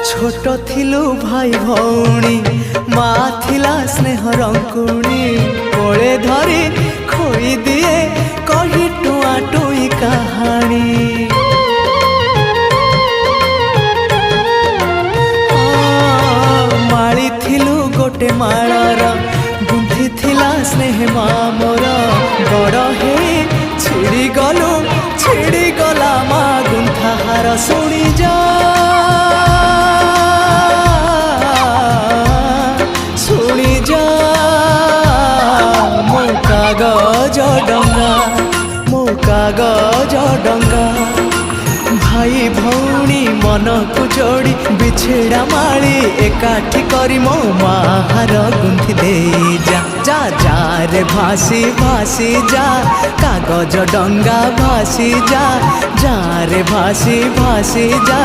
छोट थिलु भाई भौणी मा थिला स्नेह रंकुणी कोले धरी खोई दिए कही टुआ टुई कहानी। माली थिलु गोटे मालार गुंथि थिला स्नेह मा मोर बड़ हे छिड़ी गलु छिड़ी गला मा गुंथा हार शुणी जा कागज डंगा मो कागज डंगा भाई भौणी मन को जोड़ी बिछेड़ा माली एकाठी करी मो माहार गुंथि दे जा जा जा रे भासी भासी जा कागज डंगा भासी जा जा रे भासी भासी जा।